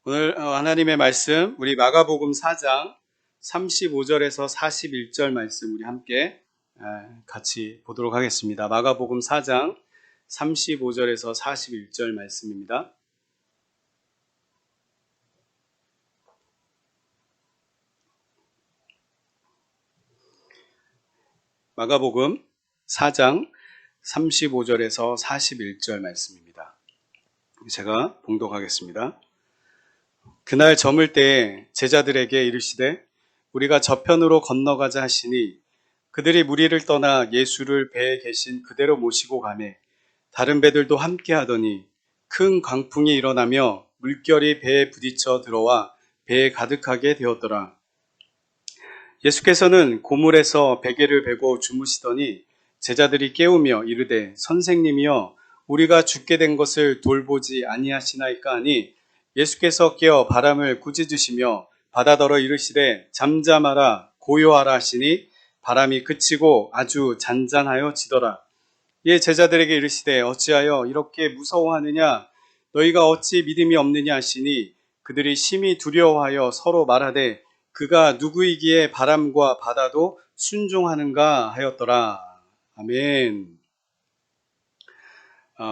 오늘 하나님의 말씀 우리 마가복음 4장 35절에서 41절 말씀 우리 함께 같이 보도록 하겠습니다. 마가복음 4장 35절에서 41절 말씀입니다. 마가복음 4장 35절에서 41절 말씀입니다. 제가 봉독하겠습니다. 그날 저물 때에 제자들에게 이르시되 우리가 저편으로 건너가자 하시니 그들이 무리를 떠나 예수를 배에 계신 그대로 모시고 가매 다른 배들도 함께 하더니 큰 광풍이 일어나며 물결이 배에 부딪혀 들어와 배에 가득하게 되었더라. 예수께서는 고물에서 베개를 베고 주무시더니 제자들이 깨우며 이르되 선생님이여 우리가 죽게 된 것을 돌보지 아니하시나이까 하니 예수께서 깨어 바람을 꾸짖으시며 바다더러 이르시되 잠잠하라 고요하라 하시니 바람이 그치고 아주 잔잔하여 지더라. 이에 제자들에게 이르시되 어찌하여 이렇게 무서워하느냐 너희가 어찌 믿음이 없느냐 하시니 그들이 심히 두려워하여 서로 말하되 그가 누구이기에 바람과 바다도 순종하는가 하였더라. 아멘.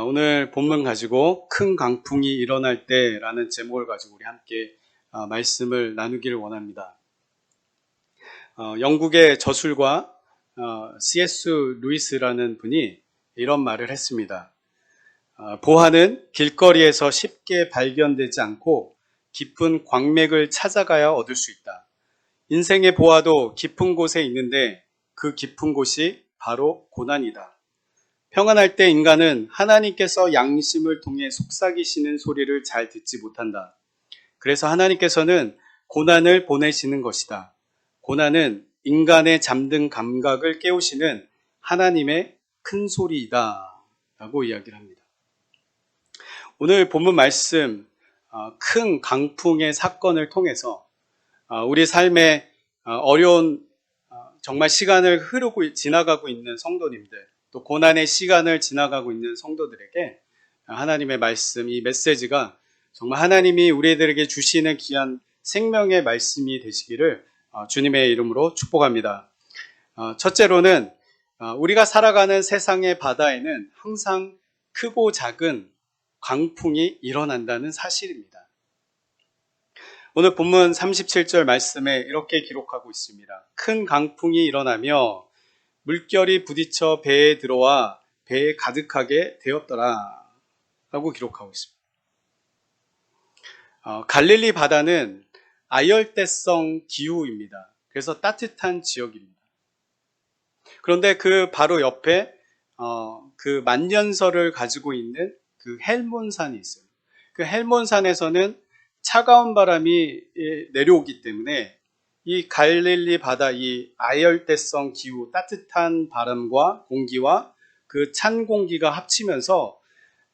오늘 본문 가지고 큰 강풍이 일어날 때라는 제목을 가지고 우리 함께 말씀을 나누기를 원합니다. 영국의 저술가 C.S. 루이스라는 분이 이런 말을 했습니다. 보화는 길거리에서 쉽게 발견되지 않고 깊은 광맥을 찾아가야 얻을 수 있다. 인생의 보화도 깊은 곳에 있는데 그 깊은 곳이 바로 고난이다. 평안할 때 인간은 하나님께서 양심을 통해 속삭이시는 소리를 잘 듣지 못한다. 그래서 하나님께서는 고난을 보내시는 것이다. 고난은 인간의 잠든 감각을 깨우시는 하나님의 큰 소리이다. 라고 이야기를 합니다. 오늘 본문 말씀, 큰 강풍의 사건을 통해서 우리 삶에 어려운 정말 시간을 지나가고 있는 성도님들, 또 고난의 시간을 지나가고 있는 성도들에게 하나님의 말씀, 이 메시지가 정말 하나님이 우리들에게 주시는 귀한 생명의 말씀이 되시기를 주님의 이름으로 축복합니다. 첫째로는 우리가 살아가는 세상의 바다에는 항상 크고 작은 강풍이 일어난다는 사실입니다. 오늘 본문 37절 말씀에 이렇게 기록하고 있습니다. 큰 강풍이 일어나며 물결이 부딪혀 배에 들어와 배에 가득하게 되었더라 라고 기록하고 있습니다. 갈릴리 바다는 아열대성 기후입니다. 그래서 따뜻한 지역입니다. 그런데 그 바로 옆에 그 만년설을 가지고 있는 그 헬몬산이 있어요. 그 헬몬산에서는 차가운 바람이 내려오기 때문에 이 갈릴리 바다, 이 아열대성 기후, 따뜻한 바람과 공기와 그 찬 공기가 합치면서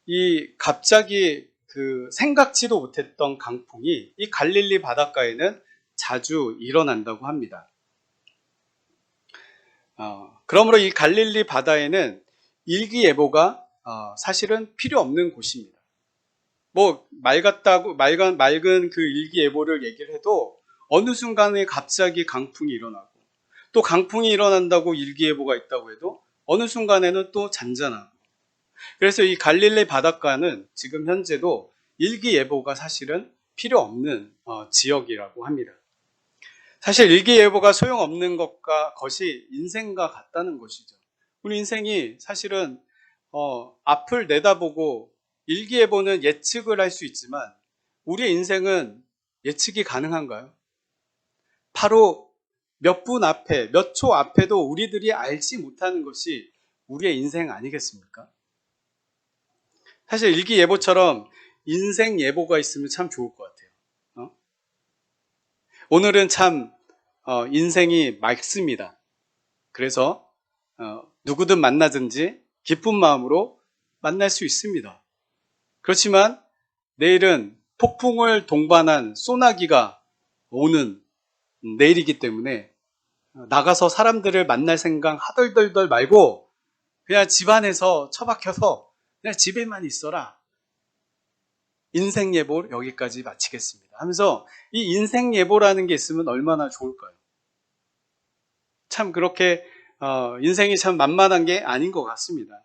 이 갑자기 그 생각지도 못했던 강풍이 이 갈릴리 바닷가에는 자주 일어난다고 합니다. 그러므로 이 갈릴리 바다에는 일기예보가 사실은 필요 없는 곳입니다. 뭐 맑은 그 일기예보를 얘기를 해도 어느 순간에 갑자기 강풍이 일어나고 또 강풍이 일어난다고 일기예보가 있다고 해도 어느 순간에는 또 잔잔하고 그래서 이 갈릴리 바닷가는 지금 현재도 일기예보가 사실은 필요 없는 지역이라고 합니다. 사실 일기예보가 소용없는 것이 인생과 같다는 것이죠. 우리 인생이 사실은 앞을 내다보고 일기예보는 예측을 할 수 있지만 우리의 인생은 예측이 가능한가요? 바로 몇 분 앞에, 몇 초 앞에도 우리들이 알지 못하는 것이 우리의 인생 아니겠습니까? 사실 일기예보처럼 인생 예보가 있으면 참 좋을 것 같아요. 오늘은 참 인생이 맑습니다. 그래서 누구든 만나든지 기쁜 마음으로 만날 수 있습니다. 그렇지만 내일은 폭풍을 동반한 소나기가 오는 내일이기 때문에 나가서 사람들을 만날 생각 하덜덜덜 말고 그냥 집 안에서 처박혀서 그냥 집에만 있어라. 인생 예보 여기까지 마치겠습니다 하면서 이 인생 예보라는 게 있으면 얼마나 좋을까요? 참 그렇게 인생이 참 만만한 게 아닌 것 같습니다.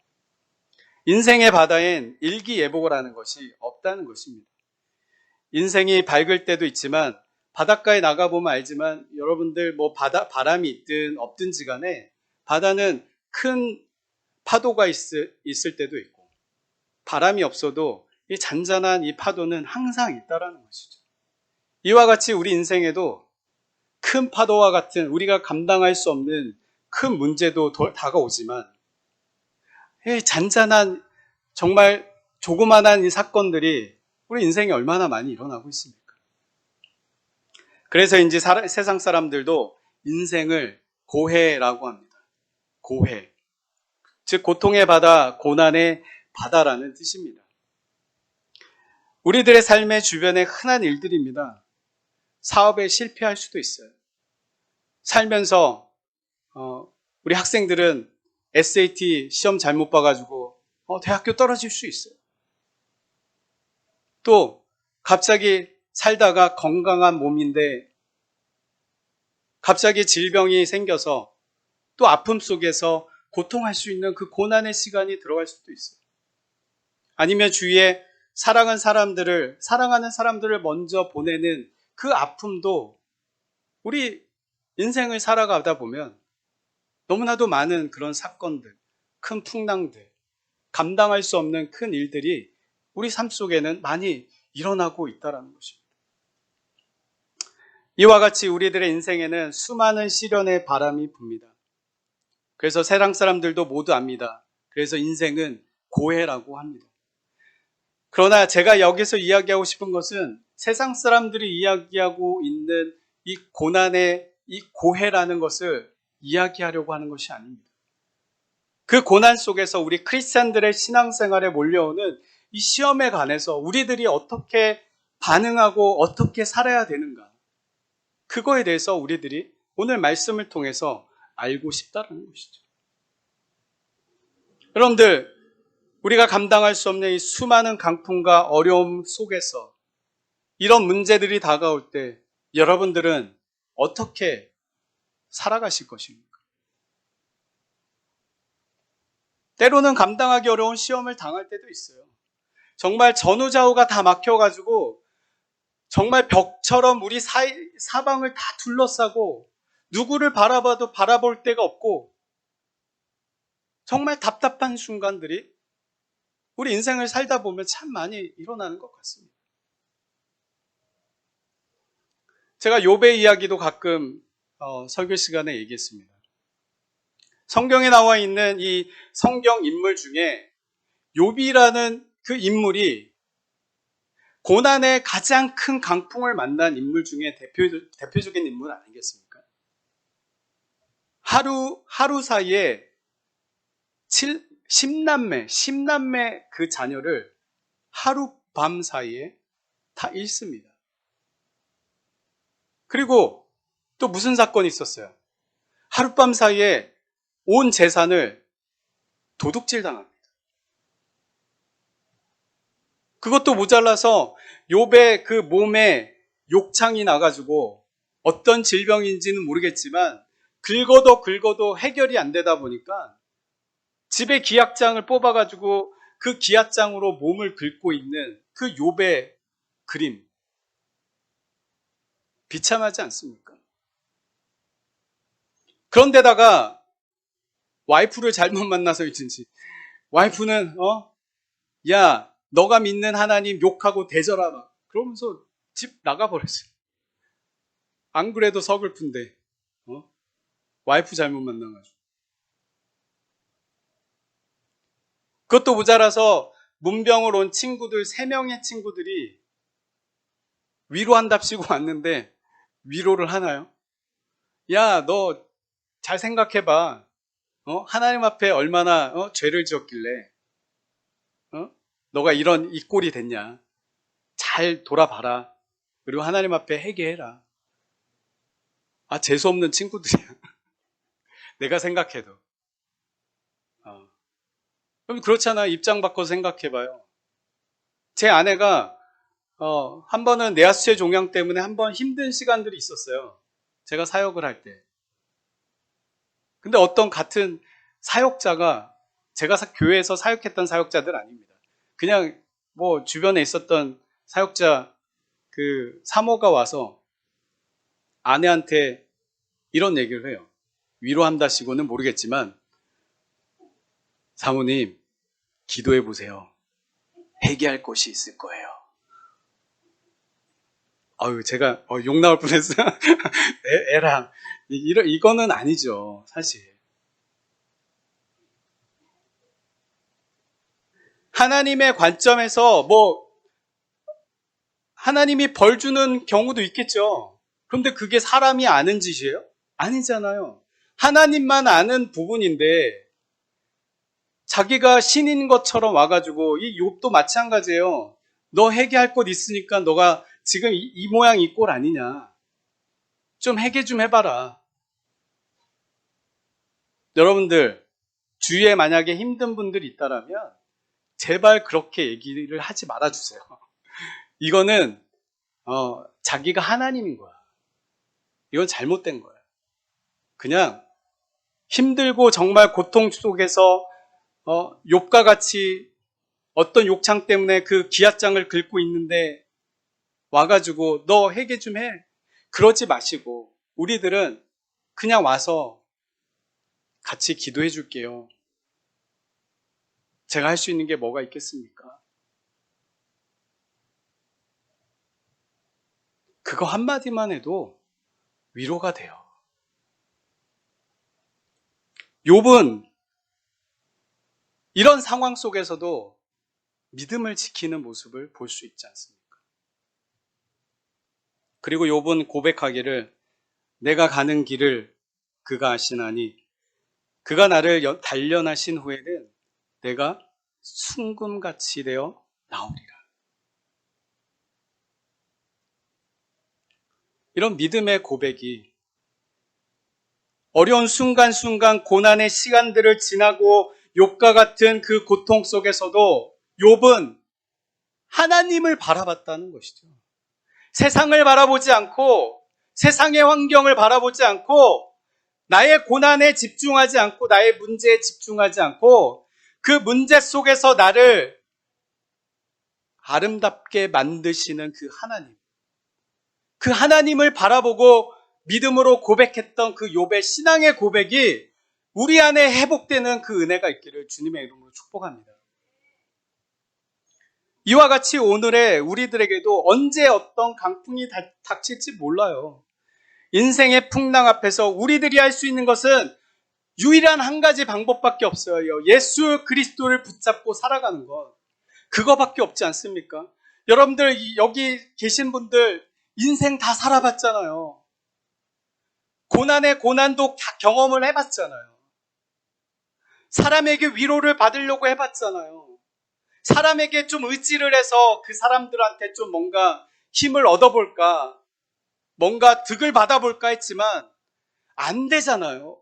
인생의 바다엔 일기예보라는 것이 없다는 것입니다. 인생이 밝을 때도 있지만 바닷가에 나가보면 알지만 여러분들 뭐 바람이 있든 없든지 간에 바다는 큰 파도가 있을 때도 있고 바람이 없어도 이 잔잔한 이 파도는 항상 있다라는 것이죠. 이와 같이 우리 인생에도 큰 파도와 같은 우리가 감당할 수 없는 큰 문제도 다가오지만 이 잔잔한 정말 조그만한 이 사건들이 우리 인생에 얼마나 많이 일어나고 있습니까? 그래서인지 세상 사람들도 인생을 고해라고 합니다. 고해. 즉 고통의 바다, 고난의 바다라는 뜻입니다. 우리들의 삶의 주변에 흔한 일들입니다. 사업에 실패할 수도 있어요. 살면서 우리 학생들은 SAT 시험 잘못 봐가지고 대학교 떨어질 수 있어요. 또 갑자기 살다가 건강한 몸인데 갑자기 질병이 생겨서 또 아픔 속에서 고통할 수 있는 그 고난의 시간이 들어갈 수도 있어요. 아니면 주위에 사랑하는 사람들을 먼저 보내는 그 아픔도 우리 인생을 살아가다 보면 너무나도 많은 그런 사건들, 큰 풍랑들, 감당할 수 없는 큰 일들이 우리 삶 속에는 많이 일어나고 있다는 것입니다. 이와 같이 우리들의 인생에는 수많은 시련의 바람이 붑니다. 그래서 세상 사람들도 모두 압니다. 그래서 인생은 고해라고 합니다. 그러나 제가 여기서 이야기하고 싶은 것은 세상 사람들이 이야기하고 있는 이 고난의 이 고해라는 것을 이야기하려고 하는 것이 아닙니다. 그 고난 속에서 우리 크리스찬들의 신앙생활에 몰려오는 이 시험에 관해서 우리들이 어떻게 반응하고 어떻게 살아야 되는가, 그거에 대해서 우리들이 오늘 말씀을 통해서 알고 싶다는 것이죠. 여러분들, 우리가 감당할 수 없는 이 수많은 강풍과 어려움 속에서 이런 문제들이 다가올 때 여러분들은 어떻게 살아가실 것입니까? 때로는 감당하기 어려운 시험을 당할 때도 있어요. 정말 전후좌우가 다 막혀가지고 정말 벽처럼 우리 사방을 다 둘러싸고 누구를 바라봐도 바라볼 데가 없고 정말 답답한 순간들이 우리 인생을 살다 보면 참 많이 일어나는 것 같습니다. 제가 욥의 이야기도 가끔 설교 시간에 얘기했습니다. 성경에 나와 있는 이 성경 인물 중에 욥이라는 그 인물이 고난의 가장 큰 강풍을 만난 인물 중에 대표적인 인물 아니겠습니까? 하루 사이에 10남매 그 자녀를 하룻밤 사이에 다 잃습니다. 그리고 또 무슨 사건이 있었어요? 하룻밤 사이에 온 재산을 도둑질 당합니다. 그것도 모자라서 욥의 그 몸에 욕창이 나가지고 어떤 질병인지는 모르겠지만 긁어도 해결이 안 되다 보니까 집에 기약장을 뽑아가지고 그 기약장으로 몸을 긁고 있는 그 욥의 그림, 비참하지 않습니까? 그런데다가 와이프를 잘못 만나서 있든지 와이프는 야 너가 믿는 하나님 욕하고 대절하라 그러면서 집 나가버렸어요. 안 그래도 서글픈데 와이프 잘못 만나가지고. 그것도 모자라서 문병을 온 친구들 3명의 친구들이 위로한답시고 왔는데 위로를 하나요? 야 너 잘 생각해봐. 하나님 앞에 얼마나 죄를 지었길래 너가 이 꼴이 됐냐. 잘 돌아봐라. 그리고 하나님 앞에 회개해라. 아 재수없는 친구들이야. 내가 생각해도. 그럼 그렇잖아. 입장 바꿔서 생각해봐요. 제 아내가 한 번은 내하수의 종양 때문에 한 번 힘든 시간들이 있었어요. 제가 사역을 할 때. 근데 어떤 같은 사역자가 제가 교회에서 사역했던 사역자들 아닙니다. 그냥 뭐 주변에 있었던 사역자 그 사모가 와서 아내한테 이런 얘기를 해요. 위로한다시고는 모르겠지만 사모님 기도해 보세요. 회개할 곳이 있을 거예요. 아유 제가 욕 나올 뻔했어요. 애랑 이거는 아니죠 사실. 하나님의 관점에서 뭐 하나님이 벌 주는 경우도 있겠죠. 그런데 그게 사람이 아는 짓이에요? 아니잖아요. 하나님만 아는 부분인데 자기가 신인 것처럼 와가지고 이 욥도 마찬가지예요. 너 회개할 것 있으니까 너가 지금 이 모양 이 꼴 아니냐. 좀 회개 좀 해봐라. 여러분들 주위에 만약에 힘든 분들이 있다라면 제발 그렇게 얘기를 하지 말아주세요. 이거는 자기가 하나님인 거야. 이건 잘못된 거야. 그냥 힘들고 정말 고통 속에서 욥과 같이 어떤 욕창 때문에 그 기앗장을 긁고 있는데 와가지고 너 회개 좀 해. 그러지 마시고 우리들은 그냥 와서 같이 기도해 줄게요. 제가 할 수 있는 게 뭐가 있겠습니까? 그거 한마디만 해도 위로가 돼요. 욥은 이런 상황 속에서도 믿음을 지키는 모습을 볼 수 있지 않습니까? 그리고 욥은 고백하기를 내가 가는 길을 그가 아시나니 그가 나를 단련하신 후에는 내가 순금같이 되어 나오리라. 이런 믿음의 고백이 어려운 순간순간 고난의 시간들을 지나고 욥과 같은 그 고통 속에서도 욥은 하나님을 바라봤다는 것이죠. 세상을 바라보지 않고 세상의 환경을 바라보지 않고 나의 고난에 집중하지 않고 나의 문제에 집중하지 않고 그 문제 속에서 나를 아름답게 만드시는 그 하나님. 그 하나님을 바라보고 믿음으로 고백했던 그 욥의 신앙의 고백이 우리 안에 회복되는 그 은혜가 있기를 주님의 이름으로 축복합니다. 이와 같이 오늘의 우리들에게도 언제 어떤 강풍이 닥칠지 몰라요. 인생의 풍랑 앞에서 우리들이 할 수 있는 것은 유일한 한 가지 방법밖에 없어요. 예수 그리스도를 붙잡고 살아가는 것. 그거밖에 없지 않습니까? 여러분들 여기 계신 분들 인생 다 살아봤잖아요. 고난의 고난도 다 경험을 해봤잖아요. 사람에게 위로를 받으려고 해봤잖아요. 사람에게 좀 의지를 해서 그 사람들한테 좀 뭔가 힘을 얻어볼까, 뭔가 득을 받아볼까 했지만 안 되잖아요.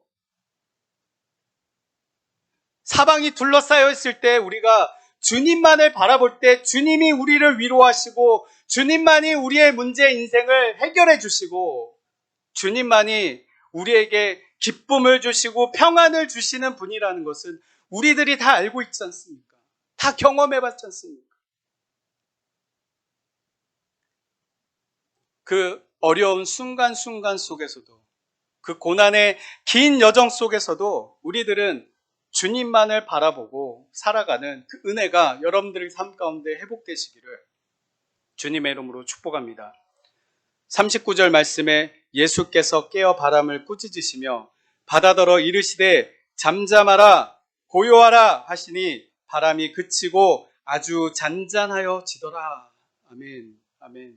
사방이 둘러싸여 있을 때 우리가 주님만을 바라볼 때 주님이 우리를 위로하시고 주님만이 우리의 문제 인생을 해결해 주시고 주님만이 우리에게 기쁨을 주시고 평안을 주시는 분이라는 것은 우리들이 다 알고 있지 않습니까? 다 경험해 봤지 않습니까? 그 어려운 순간순간 속에서도 그 고난의 긴 여정 속에서도 우리들은 주님만을 바라보고 살아가는 그 은혜가 여러분들의 삶 가운데 회복되시기를 주님의 이름으로 축복합니다. 39절 말씀에 예수께서 깨어 바람을 꾸짖으시며 바다더러 이르시되 잠잠하라 고요하라 하시니 바람이 그치고 아주 잔잔하여 지더라. 아멘. 아멘.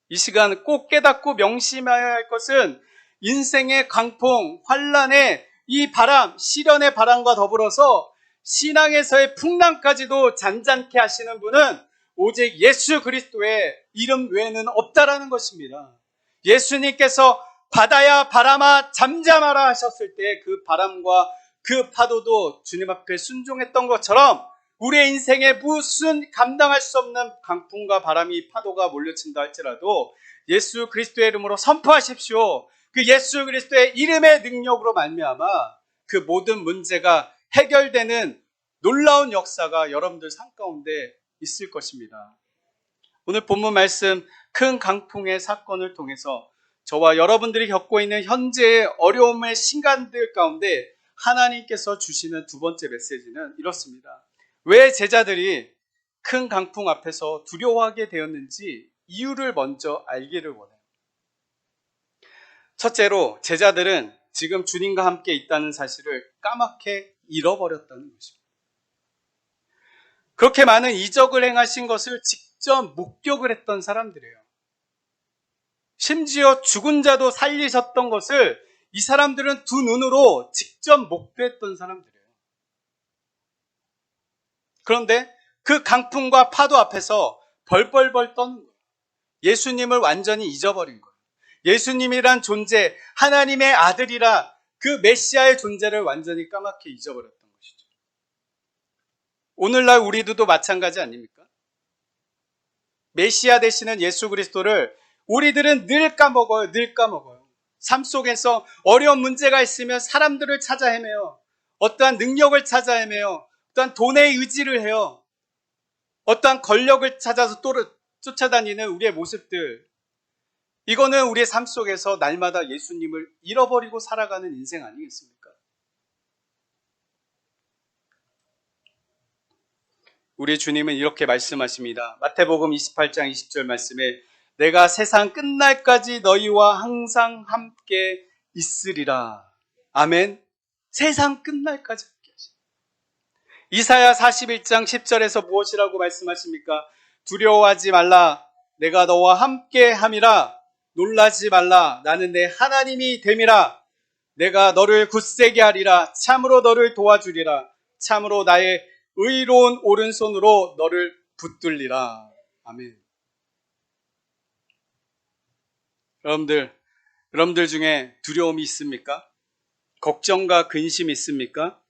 이 시간 꼭 깨닫고 명심해야 할 것은 인생의 강풍, 환란의 이 바람, 시련의 바람과 더불어서 신앙에서의 풍랑까지도 잔잔케 하시는 분은 오직 예수 그리스도의 이름 외에는 없다라는 것입니다. 예수님께서 바다야 바람아 잠잠하라 하셨을 때 그 바람과 그 파도도 주님 앞에 순종했던 것처럼 우리의 인생에 무슨 감당할 수 없는 강풍과 바람이 파도가 몰려친다 할지라도 예수 그리스도의 이름으로 선포하십시오. 그 예수 그리스도의 이름의 능력으로 말미암아 그 모든 문제가 해결되는 놀라운 역사가 여러분들 삶 가운데 있을 것입니다. 오늘 본문 말씀 큰 강풍의 사건을 통해서 저와 여러분들이 겪고 있는 현재의 어려움의 시간들 가운데 하나님께서 주시는 두 번째 메시지는 이렇습니다. 왜 제자들이 큰 강풍 앞에서 두려워하게 되었는지 이유를 먼저 알기를 원해요. 첫째로 제자들은 지금 주님과 함께 있다는 사실을 까맣게 잃어버렸다는 것입니다. 그렇게 많은 이적을 행하신 것을 직접 목격을 했던 사람들이에요. 심지어 죽은 자도 살리셨던 것을 이 사람들은 두 눈으로 직접 목도했던 사람들이에요. 그런데 그 강풍과 파도 앞에서 벌벌벌 떠는 거예요. 예수님을 완전히 잊어버린 거예요. 예수님이란 존재, 하나님의 아들이라 그 메시아의 존재를 완전히 까맣게 잊어버렸던 것이죠. 오늘날 우리들도 마찬가지 아닙니까? 메시아 되시는 예수 그리스도를 우리들은 늘 까먹어요. 늘 까먹어요. 삶 속에서 어려운 문제가 있으면 사람들을 찾아 헤매요. 어떠한 능력을 찾아 헤매요. 어떠한 돈의 의지를 해요. 어떠한 권력을 찾아서 또 쫓아다니는 우리의 모습들. 이거는 우리의 삶 속에서 날마다 예수님을 잃어버리고 살아가는 인생 아니겠습니까? 우리 주님은 이렇게 말씀하십니다. 마태복음 28장 20절 말씀에 내가 세상 끝날까지 너희와 항상 함께 있으리라. 아멘. 세상 끝날까지 함께 하시라. 이사야 41장 10절에서 무엇이라고 말씀하십니까? 두려워하지 말라. 내가 너와 함께 함이라. 놀라지 말라. 나는 내 하나님이 됨이라. 내가 너를 굳세게 하리라. 참으로 너를 도와주리라. 참으로 나의 의로운 오른손으로 너를 붙들리라. 아멘. 여러분들 중에 두려움이 있습니까? 걱정과 근심이 있습니까?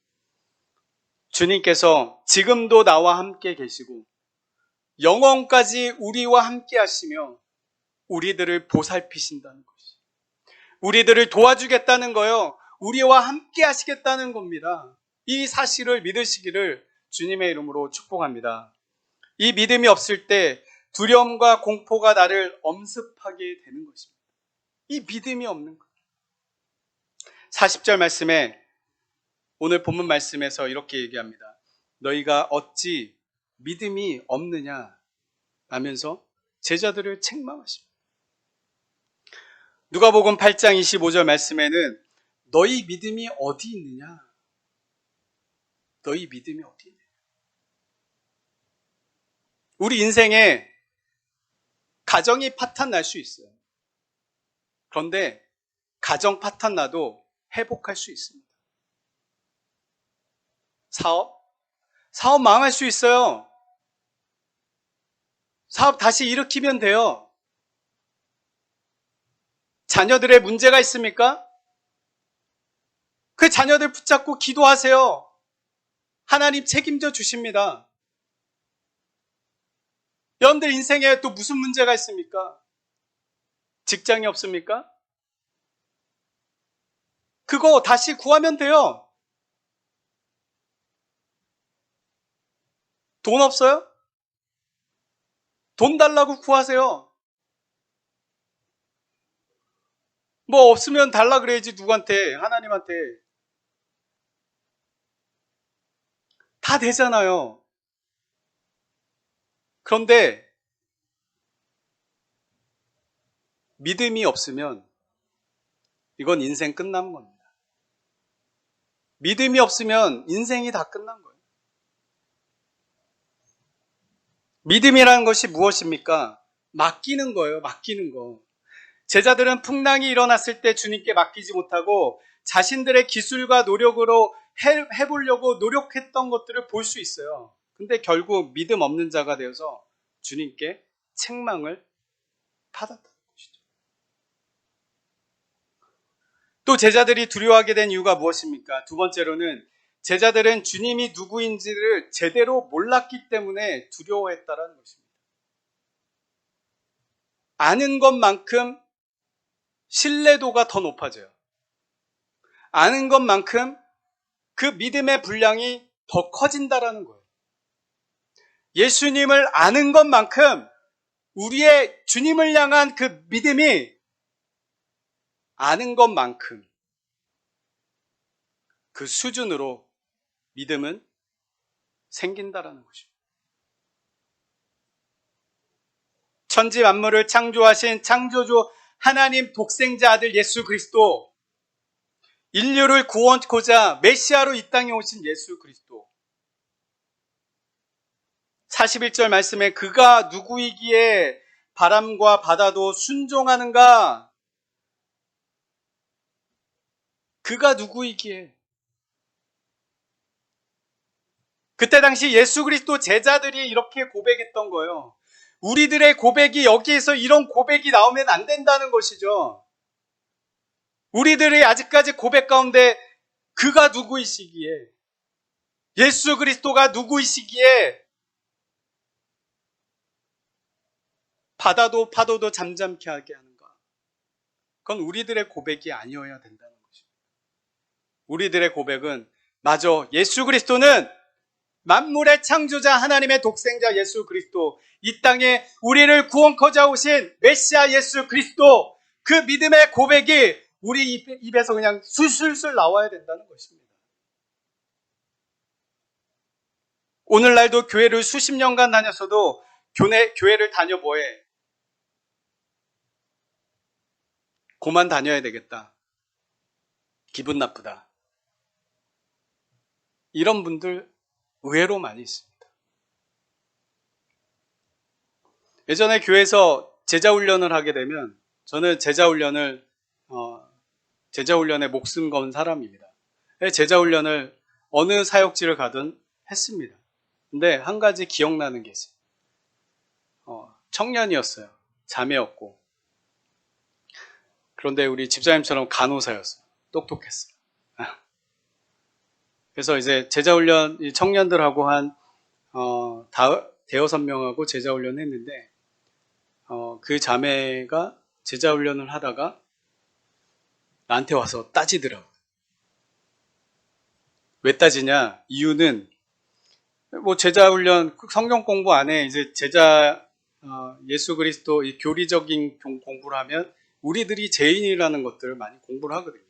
주님께서 지금도 나와 함께 계시고 영원까지 우리와 함께 하시며 우리들을 보살피신다는 것이, 우리들을 도와주겠다는 거요, 우리와 함께 하시겠다는 겁니다. 이 사실을 믿으시기를 주님의 이름으로 축복합니다. 이 믿음이 없을 때 두려움과 공포가 나를 엄습하게 되는 것입니다. 이 믿음이 없는 것. 40절 말씀에, 오늘 본문 말씀에서 이렇게 얘기합니다. 너희가 어찌 믿음이 없느냐 라면서 제자들을 책망하십니다. 누가복음 8장 25절 말씀에는 너희 믿음이 어디 있느냐? 너희 믿음이 어디 있느냐? 우리 인생에 가정이 파탄 날 수 있어요. 그런데 가정 파탄 나도 회복할 수 있습니다. 사업 망할 수 있어요. 사업 다시 일으키면 돼요. 자녀들의 문제가 있습니까? 그 자녀들 붙잡고 기도하세요. 하나님 책임져 주십니다. 여러분들 인생에 또 무슨 문제가 있습니까? 직장이 없습니까? 그거 다시 구하면 돼요. 돈 없어요? 돈 달라고 구하세요. 뭐 없으면 달라 그래야지. 누구한테? 하나님한테. 다 되잖아요. 그런데 믿음이 없으면 이건 인생 끝난 겁니다. 믿음이 없으면 인생이 다 끝난 거예요. 믿음이라는 것이 무엇입니까? 맡기는 거예요. 맡기는 거. 제자들은 풍랑이 일어났을 때 주님께 맡기지 못하고 자신들의 기술과 노력으로 해보려고 노력했던 것들을 볼 수 있어요. 근데 결국 믿음 없는 자가 되어서 주님께 책망을 받았다는 것이죠. 또 제자들이 두려워하게 된 이유가 무엇입니까? 두 번째로는 제자들은 주님이 누구인지를 제대로 몰랐기 때문에 두려워했다라는 것입니다. 아는 것만큼 신뢰도가 더 높아져요. 아는 것만큼 그 믿음의 분량이 더 커진다라는 거예요. 예수님을 아는 것만큼 우리의 주님을 향한 그 믿음이 아는 것만큼 그 수준으로 믿음은 생긴다라는 것입니다. 천지 만물을 창조하신 창조주 하나님 독생자 아들 예수 그리스도, 인류를 구원코자 메시아로 이 땅에 오신 예수 그리스도, 41절 말씀에 그가 누구이기에 바람과 바다도 순종하는가? 그가 누구이기에? 그때 당시 예수 그리스도 제자들이 이렇게 고백했던 거예요. 우리들의 고백이 여기에서 이런 고백이 나오면 안 된다는 것이죠. 우리들의 아직까지 고백 가운데 그가 누구이시기에, 예수 그리스도가 누구이시기에 바다도 파도도 잠잠케 하게 하는가? 그건 우리들의 고백이 아니어야 된다는 것입니다. 우리들의 고백은 맞아, 예수 그리스도는 만물의 창조자 하나님의 독생자 예수 그리스도, 이 땅에 우리를 구원코자 오신 메시아 예수 그리스도, 그 믿음의 고백이 우리 입에서 그냥 술술술 나와야 된다는 것입니다. 오늘날도 교회를 수십 년간 다녔어도 교회를 다녀 뭐해? 고만 다녀야 되겠다. 기분 나쁘다. 이런 분들 의외로 많이 있습니다. 예전에 교회에서 제자훈련을 하게 되면 저는 제자훈련에 목숨 건 사람입니다. 제자훈련을 어느 사역지를 가든 했습니다. 근데 한 가지 기억나는 게 있어요. 청년이었어요. 자매였고. 그런데 우리 집사님처럼 간호사였어요. 똑똑했어요. 그래서 이제 제자훈련, 청년들하고 대여섯 명하고 제자훈련 했는데, 그 자매가 제자훈련을 하다가 나한테 와서 따지더라고요. 왜 따지냐? 이유는, 제자훈련, 성경 공부 안에 이제 예수 그리스도 이 교리적인 공부를 하면 우리들이 죄인이라는 것들을 많이 공부를 하거든요.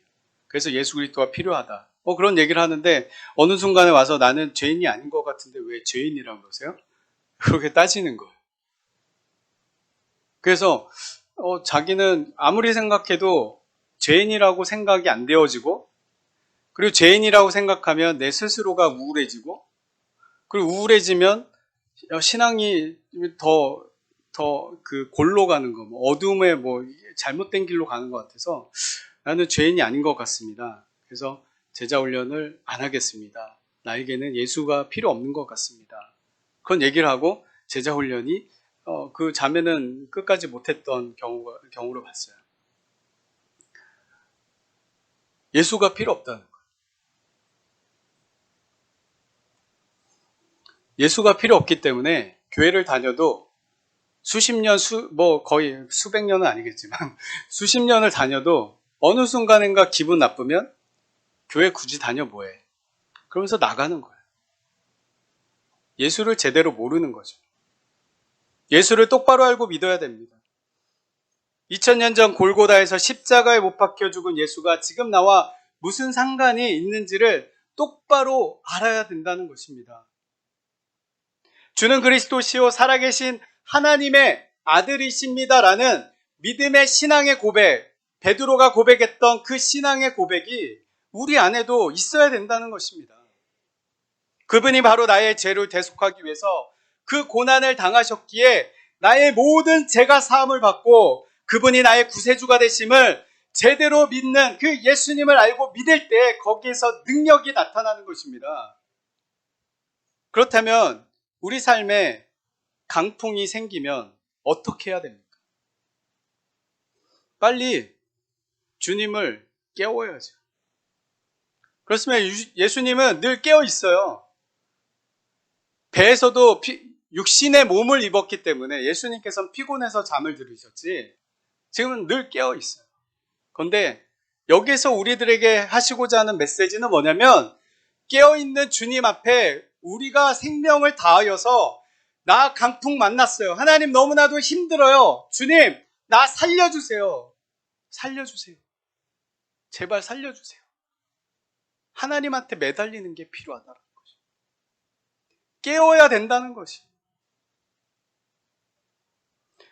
그래서 예수 그리스도가 필요하다. 그런 얘기를 하는데 어느 순간에 와서 나는 죄인이 아닌 것 같은데 왜 죄인이라고 그러세요? 그렇게 따지는 거예요. 그래서 자기는 아무리 생각해도 죄인이라고 생각이 안 되어지고, 그리고 죄인이라고 생각하면 내 스스로가 우울해지고, 그리고 우울해지면 신앙이 더 그 골로 가는 거, 어둠에 잘못된 길로 가는 것 같아서 나는 죄인이 아닌 것 같습니다. 그래서 제자훈련을 안 하겠습니다. 나에게는 예수가 필요 없는 것 같습니다. 그런 얘기를 하고 제자훈련이 그 자매는 끝까지 못했던 경우로 봤어요. 예수가 필요 없다는 거예요. 예수가 필요 없기 때문에 교회를 다녀도 수십 년, 거의 수백 년은 아니겠지만 수십 년을 다녀도 어느 순간인가 기분 나쁘면 교회 굳이 다녀 뭐해? 그러면서 나가는 거예요. 예수를 제대로 모르는 거죠. 예수를 똑바로 알고 믿어야 됩니다. 2000년 전 골고다에서 십자가에 못 박혀 죽은 예수가 지금 나와 무슨 상관이 있는지를 똑바로 알아야 된다는 것입니다. 주는 그리스도시요 살아계신 하나님의 아들이십니다라는 믿음의 신앙의 고백, 베드로가 고백했던 그 신앙의 고백이 우리 안에도 있어야 된다는 것입니다. 그분이 바로 나의 죄를 대속하기 위해서 그 고난을 당하셨기에 나의 모든 죄가 사함을 받고 그분이 나의 구세주가 되심을 제대로 믿는 그 예수님을 알고 믿을 때 거기에서 능력이 나타나는 것입니다. 그렇다면 우리 삶에 강풍이 생기면 어떻게 해야 됩니까? 빨리 주님을 깨워야죠. 그렇지만 예수님은 늘 깨어 있어요. 배에서도 육신의 몸을 입었기 때문에 예수님께서는 피곤해서 잠을 들으셨지 지금은 늘 깨어 있어요. 그런데 여기서 우리들에게 하시고자 하는 메시지는 뭐냐면 깨어있는 주님 앞에 우리가 생명을 다하여서 나 강풍 만났어요. 하나님 너무나도 힘들어요. 주님 나 살려주세요. 살려주세요. 제발 살려주세요. 하나님한테 매달리는 게 필요하다는 것이. 깨어야 된다는 것이.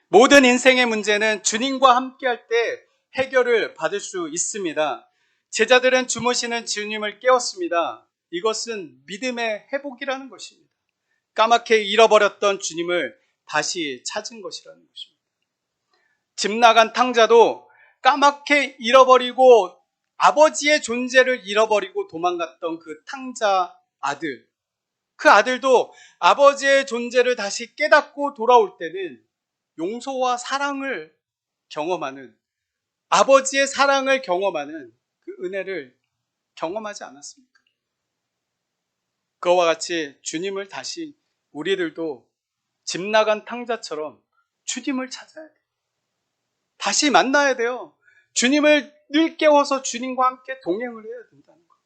모든 인생의 문제는 주님과 함께할 때 해결을 받을 수 있습니다. 제자들은 주무시는 주님을 깨웠습니다. 이것은 믿음의 회복이라는 것입니다. 까맣게 잃어버렸던 주님을 다시 찾은 것이라는 것입니다. 집 나간 탕자도 까맣게 잃어버리고 아버지의 존재를 잃어버리고 도망갔던 그 탕자 아들. 그 아들도 아버지의 존재를 다시 깨닫고 돌아올 때는 용서와 사랑을 경험하는, 아버지의 사랑을 경험하는 그 은혜를 경험하지 않았습니까? 그와 같이 주님을 다시 우리들도 집 나간 탕자처럼 주님을 찾아야 돼요. 다시 만나야 돼요. 주님을 늘 깨워서 주님과 함께 동행을 해야 된다는 거예요.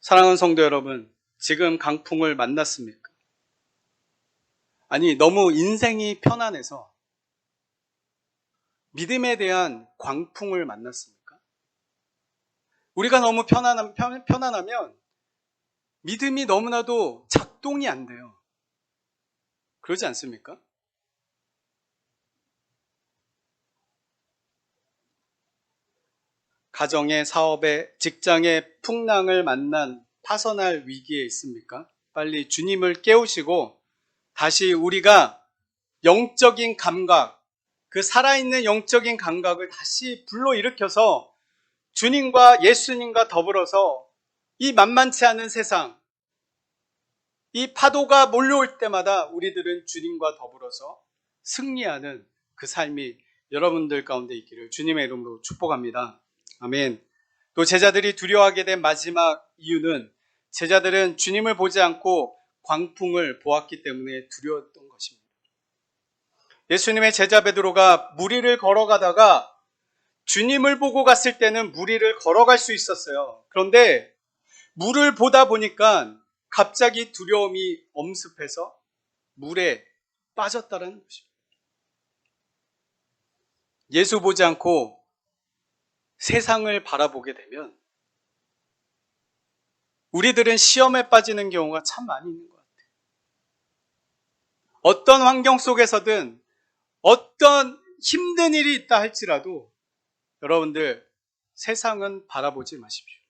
사랑하는 성도 여러분, 지금 강풍을 만났습니까? 아니, 너무 인생이 편안해서 믿음에 대한 광풍을 만났습니까? 우리가 너무 편안하면 믿음이 너무나도 작동이 안 돼요. 그러지 않습니까? 가정의 사업에 직장의 풍랑을 만난 파선할 위기에 있습니까? 빨리 주님을 깨우시고 다시 우리가 영적인 감각, 그 살아있는 영적인 감각을 다시 불러일으켜서 주님과 예수님과 더불어서 이 만만치 않은 세상, 이 파도가 몰려올 때마다 우리들은 주님과 더불어서 승리하는 그 삶이 여러분들 가운데 있기를 주님의 이름으로 축복합니다. 아멘. 또 제자들이 두려워하게 된 마지막 이유는 제자들은 주님을 보지 않고 광풍을 보았기 때문에 두려웠던 것입니다. 예수님의 제자 베드로가 무리를 걸어가다가 주님을 보고 갔을 때는 무리를 걸어갈 수 있었어요. 그런데 물을 보다 보니까 갑자기 두려움이 엄습해서 물에 빠졌다는 것입니다. 예수 보지 않고 세상을 바라보게 되면 우리들은 시험에 빠지는 경우가 참 많이 있는 것 같아요. 어떤 환경 속에서든 어떤 힘든 일이 있다 할지라도 여러분들 세상은 바라보지 마십시오.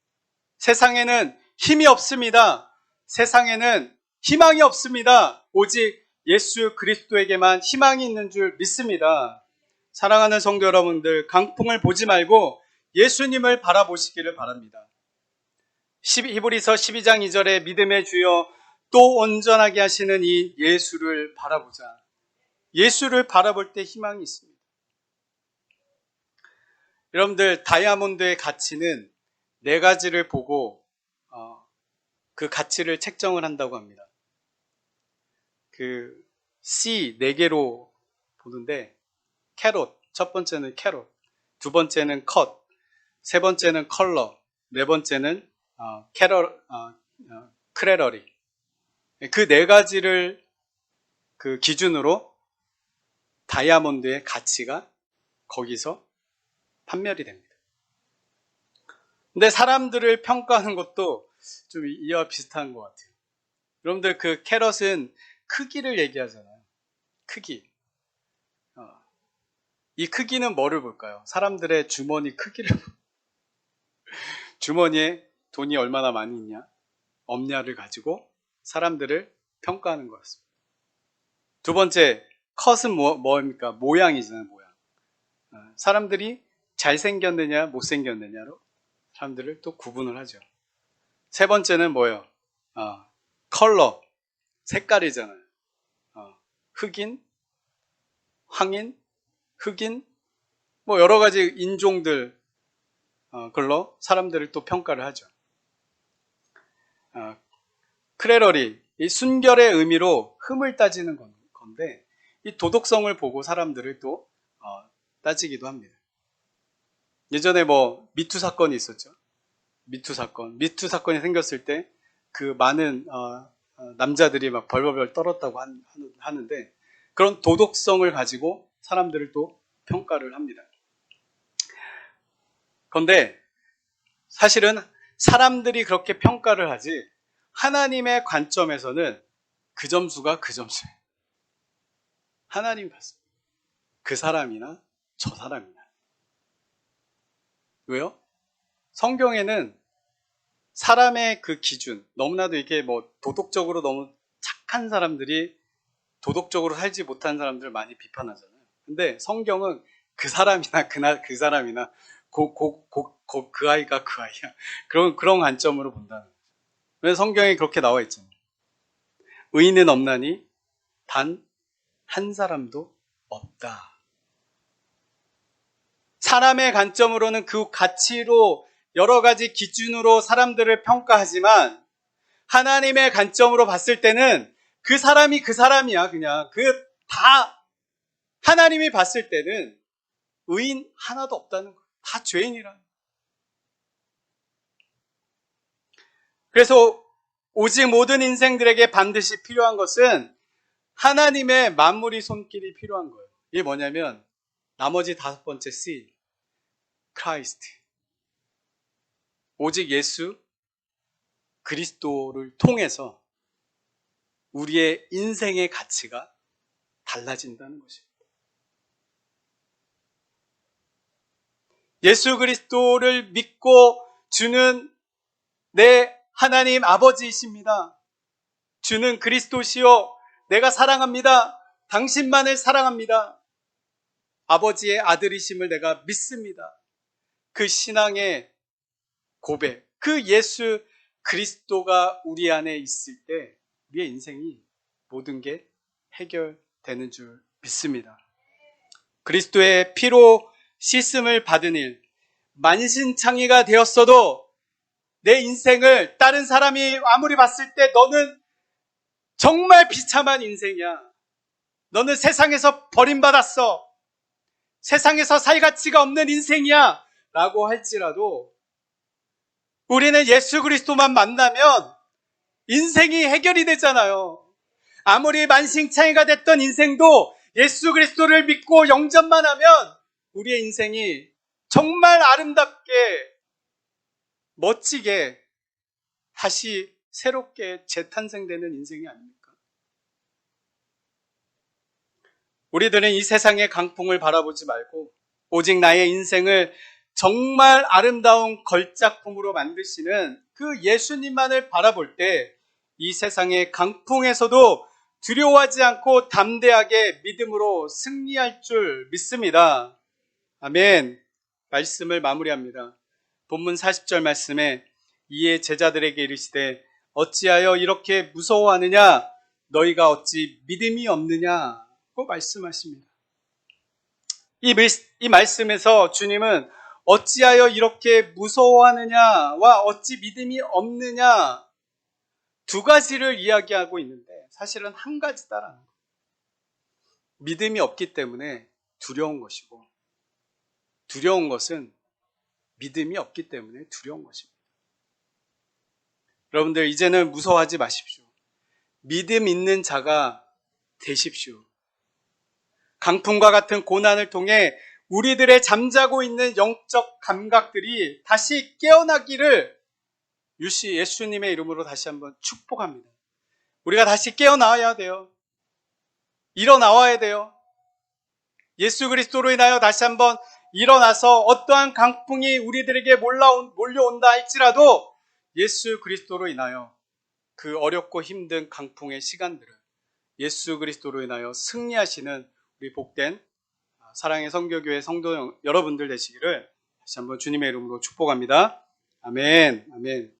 세상에는 힘이 없습니다. 세상에는 희망이 없습니다. 오직 예수 그리스도에게만 희망이 있는 줄 믿습니다. 사랑하는 성도 여러분들, 강풍을 보지 말고 예수님을 바라보시기를 바랍니다. 히브리서 12장 2절에 믿음의 주여 또 온전하게 하시는 이 예수를 바라보자. 예수를 바라볼 때 희망이 있습니다. 여러분들, 다이아몬드의 가치는 네 가지를 보고 그 가치를 책정을 한다고 합니다. 그 C 네 개로 보는데 캐롯, 첫 번째는 캐롯, 두 번째는 컷, 세 번째는 컬러, 네 번째는 크레러리. 그 네 가지를 그 기준으로 다이아몬드의 가치가 거기서 판별이 됩니다. 근데 사람들을 평가하는 것도 좀 이와 비슷한 것 같아요. 여러분들 그 캐럿은 크기를 얘기하잖아요. 크기. 이 크기는 뭐를 볼까요? 사람들의 주머니 크기를 주머니에 돈이 얼마나 많이 있냐, 없냐를 가지고 사람들을 평가하는 것 같습니다. 두 번째, 컷은 뭐입니까? 모양이잖아요, 모양. 사람들이 잘생겼느냐, 못생겼느냐로 사람들을 또 구분을 하죠. 세 번째는 뭐예요? 컬러, 색깔이잖아요. 흑인, 황인, 흑인, 뭐 여러 가지 인종들, 그걸로 사람들을 또 평가를 하죠. 크레러리, 이 순결의 의미로 흠을 따지는 건데 이 도덕성을 보고 사람들을 또 따지기도 합니다. 예전에 미투 사건이 있었죠. 미투 사건이 생겼을 때 그 많은 남자들이 막 벌벌벌 떨었다고 하는데 그런 도덕성을 가지고 사람들을 또 평가를 합니다. 그런데 사실은 사람들이 그렇게 평가를 하지 하나님의 관점에서는 그 점수가 그 점수예요. 하나님 봤습니다. 그 사람이나 저 사람이나. 왜요? 성경에는 사람의 그 기준, 너무나도 이렇게 도덕적으로 너무 착한 사람들이 도덕적으로 살지 못한 사람들을 많이 비판하잖아요. 근데 성경은 그 사람이나 그 사람이나 그 아이가 그 아이야. 그런 관점으로 본다는 거죠. 그래서 성경에 그렇게 나와 있잖아요. 의인은 없나니 단 한 사람도 없다. 사람의 관점으로는 그 가치로 여러 가지 기준으로 사람들을 평가하지만 하나님의 관점으로 봤을 때는 그 사람이 그 사람이야. 그냥 다 하나님이 봤을 때는 의인 하나도 없다는 거예요. 다 죄인이라는 거예요. 그래서 오직 모든 인생들에게 반드시 필요한 것은 하나님의 만물이 손길이 필요한 거예요. 이게 뭐냐면 나머지 5번째 C, 크라이스트. 오직 예수 그리스도를 통해서 우리의 인생의 가치가 달라진다는 것입니다. 예수 그리스도를 믿고 주는 내 하나님 아버지이십니다. 주는 그리스도시요 내가 사랑합니다. 당신만을 사랑합니다. 아버지의 아들이심을 내가 믿습니다. 그 신앙의 고백, 그 예수 그리스도가 우리 안에 있을 때 우리의 인생이 모든 게 해결되는 줄 믿습니다. 그리스도의 피로 씻음을 받은 일, 만신창이가 되었어도 내 인생을 다른 사람이 아무리 봤을 때 너는 정말 비참한 인생이야. 너는 세상에서 버림받았어. 세상에서 살 가치가 없는 인생이야. 라고 할지라도 우리는 예수 그리스도만 만나면 인생이 해결이 되잖아요. 아무리 만신창이가 됐던 인생도 예수 그리스도를 믿고 영접만 하면 우리의 인생이 정말 아름답게 멋지게 다시 새롭게 재탄생되는 인생이 아닙니까? 우리들은 이 세상의 강풍을 바라보지 말고 오직 나의 인생을 정말 아름다운 걸작품으로 만드시는 그 예수님만을 바라볼 때 이 세상의 강풍에서도 두려워하지 않고 담대하게 믿음으로 승리할 줄 믿습니다. 아멘. 말씀을 마무리합니다. 본문 40절 말씀에 이에 제자들에게 이르시되 어찌하여 이렇게 무서워하느냐 너희가 어찌 믿음이 없느냐고 말씀하십니다. 이 말씀에서 주님은 어찌하여 이렇게 무서워하느냐와 어찌 믿음이 없느냐 두 가지를 이야기하고 있는데 사실은 한 가지다라는 거예요. 믿음이 없기 때문에 두려운 것이고 두려운 것은 믿음이 없기 때문에 두려운 것입니다. 여러분들 이제는 무서워하지 마십시오. 믿음 있는 자가 되십시오. 강풍과 같은 고난을 통해 우리들의 잠자고 있는 영적 감각들이 다시 깨어나기를 예수님의 이름으로 다시 한번 축복합니다. 우리가 다시 깨어나와야 돼요. 일어나와야 돼요. 예수 그리스도로 인하여 다시 한번 일어나서 어떠한 강풍이 우리들에게 몰려온다 할지라도 예수 그리스도로 인하여 그 어렵고 힘든 강풍의 시간들을 예수 그리스도로 인하여 승리하시는 우리 복된 사랑의 성교교회 성도 여러분들 되시기를 다시 한번 주님의 이름으로 축복합니다. 아멘. 아멘.